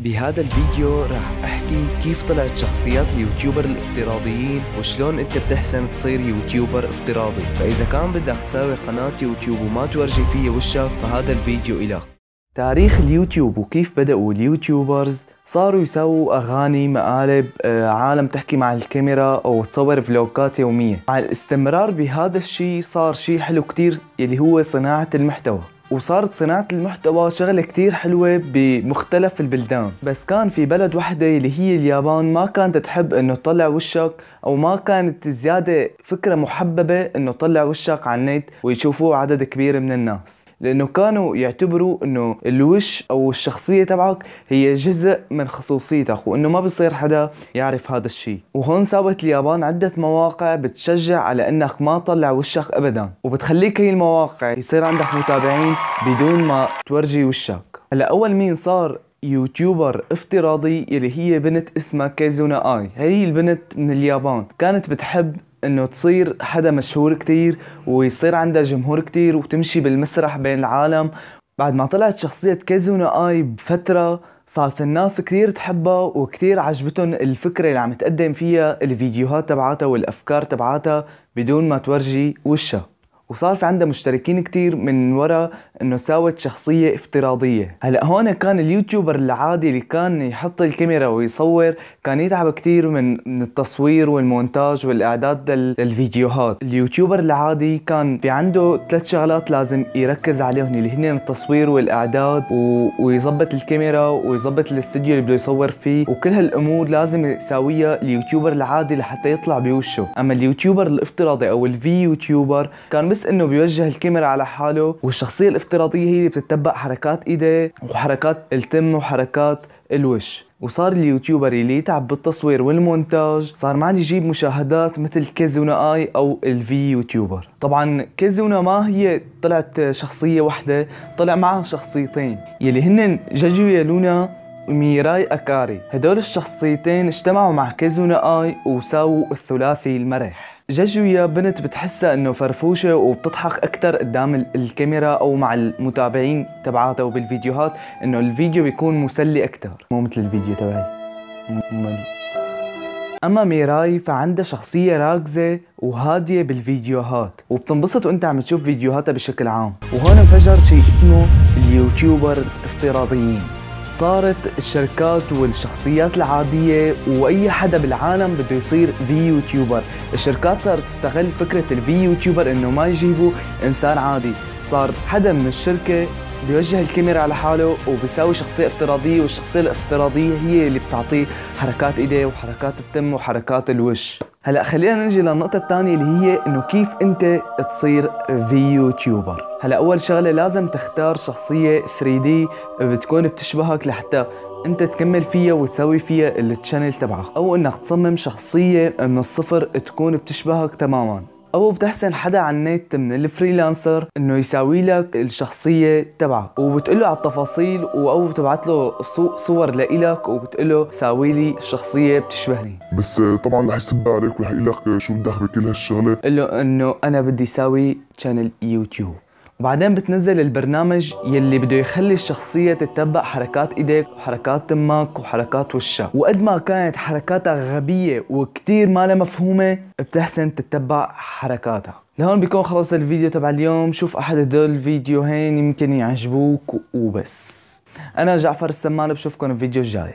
بهذا الفيديو راح احكي كيف طلعت شخصيات اليوتيوبر الافتراضيين وشلون انت بتحسن تصير يوتيوبر افتراضي. فاذا كان بدك تساوي قناة يوتيوب وما تورجي فيها وشك فهذا الفيديو إلك. تاريخ اليوتيوب وكيف بدأوا اليوتيوبرز. صاروا يسووا أغاني، مقالب، عالم تحكي مع الكاميرا أو تصور فلوجات يومية. مع الاستمرار بهذا الشيء صار شيء حلو كتير يلي هو صناعة المحتوى، وصارت صناعة المحتوى شغلة كتير حلوة بمختلف البلدان. بس كان في بلد وحدة اللي هي اليابان ما كانت تحب انه تطلع وشك، او ما كانت زيادة فكرة محببة انه تطلع وشك على النت ويشوفوه عدد كبير من الناس، لانه كانوا يعتبروا انه الوش او الشخصية تبعك هي جزء من خصوصيتك، وانه ما بصير حدا يعرف هذا الشيء. وهون ساوت اليابان عدة مواقع بتشجع على انك ما تطلع وشك ابدا، وبتخليك هي المواقع يصير عندك متابعين بدون ما تورجي وشك. هلا اول مين صار يوتيوبر افتراضي اللي هي بنت اسمها كيزونا اي. هي البنت من اليابان كانت بتحب انه تصير حدا مشهور كتير ويصير عندها جمهور كتير وتمشي بالمسرح بين العالم. بعد ما طلعت شخصية كيزونا اي بفترة صارت الناس كتير تحبها وكتير عجبتهم الفكرة اللي عم تقدم فيها الفيديوهات تبعاتها والافكار تبعاتها بدون ما تورجي وشها، وصار في عندها مشتركين كتير من وراء انه ساوت شخصية افتراضية. هلا هون كان اليوتيوبر العادي اللي كان يحط الكاميرا ويصور كان يتعب كتير من التصوير والمونتاج والاعداد للفيديوهات. اليوتيوبر العادي كان في عنده 3 شغلات لازم يركز عليهم اللي هن التصوير والاعداد ويظبط الكاميرا ويظبط الاستوديو اللي بده يصور فيه، وكل هالامور لازم يساويها اليوتيوبر العادي لحتى يطلع بوشه. اما اليوتيوبر الافتراضي او الفي يوتيوبر كان بس انه بيوجه الكاميرا على حاله، والشخصية الافتراضية هي اللي بتتبع حركات ايديه وحركات التم وحركات الوش. وصار اليوتيوبر اللي يتعب بالتصوير والمونتاج صار ما عاد يجيب مشاهدات مثل كيزونا اي او الفي يوتيوبر. طبعا كيزونا ما هي طلعت شخصية واحدة، طلع معها شخصيتين يلي هن جاجويا لونا وميراي أكاري. هدول الشخصيتين اجتمعوا مع كيزونا اي وساووا الثلاثي المرح. جاجويا بنت بتحسها انه فرفوشة وبتضحك اكتر قدام الكاميرا او مع المتابعين تبعاتها، وبالفيديوهات انه الفيديو بيكون مسلي اكتر، مو مثل الفيديو تبعي ممل. اما ميراي فعندها شخصية راكزة وهادية بالفيديوهات، وبتنبسط وانت عم تشوف فيديوهاتها بشكل عام. وهون انفجر شيء اسمه اليوتيوبر الافتراضيين. صارت الشركات والشخصيات العادية واي حدا بالعالم بده يصير في يوتيوبر. الشركات صارت تستغل فكرة الفي يوتيوبر انه ما يجيبوا انسان عادي، صار حدا من الشركة بيوجه الكاميرا على حاله وبيساوي شخصية افتراضية، والشخصية الافتراضية هي اللي بتعطيه حركات ايديه وحركات التم وحركات الوش. هلا خلينا نجي للنقطة الثانية اللي هي انه كيف انت تصير في يوتيوبر. هلا اول شغلة لازم تختار شخصية 3D بتكون بتشبهك لحتى انت تكمل فيها وتسوي فيها التشانل تبعك، او انك تصمم شخصية من الصفر تكون بتشبهك تماما، او بتحسن حدا على النت من الفريلانسر انه يساوي لك الشخصية تبعك وبتقله على التفاصيل، او بتبعت له صور لإلك وبتقله ساوي لي شخصية بتشبهني. بس طبعا رح يسب عليك ورح يقول لك شو بدك بكل هالشغلة. قل له انه انا بدي ساوي شانل يوتيوب، وبعدين بتنزل البرنامج يلي بده يخلي الشخصية تتبع حركات ايديك وحركات تمك وحركات وشك، وقد ما كانت حركاتها غبية وكتير ما لها مفهومة بتحسن تتبع حركاتها. لهون بيكون خلص الفيديو تبع اليوم. شوف احد هدول الفيديوهين يمكن يعجبوك وبس. انا جعفر السمان، بشوفكم الفيديو الجاي.